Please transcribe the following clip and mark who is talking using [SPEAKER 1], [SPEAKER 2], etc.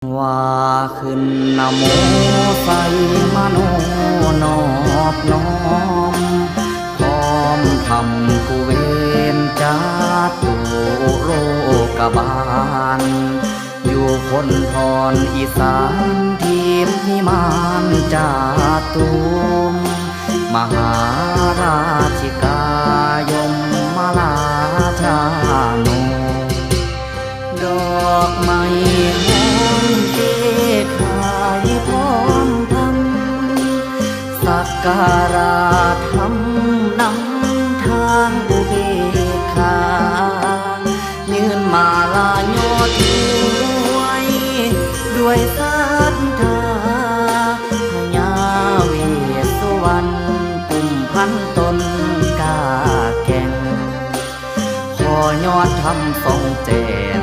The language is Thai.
[SPEAKER 1] ว่าขึ้นนะโมใส่มโนนอบน้อมพร้อมทำกุเวนจาตุโลกบาลอยู่คนพรอีสานทีมพิมานจาตุมมหาราชิกายมมาลาชาโนดอกไม้หอมเกขายพร้อมทำสักการะทำนำทางอุเบกขายืนมาลาโยถวยด้วยศรัทธาพญาเวสสุวรรณปุ่มพันต้นกาแก่งขอยอดทำทรงแจง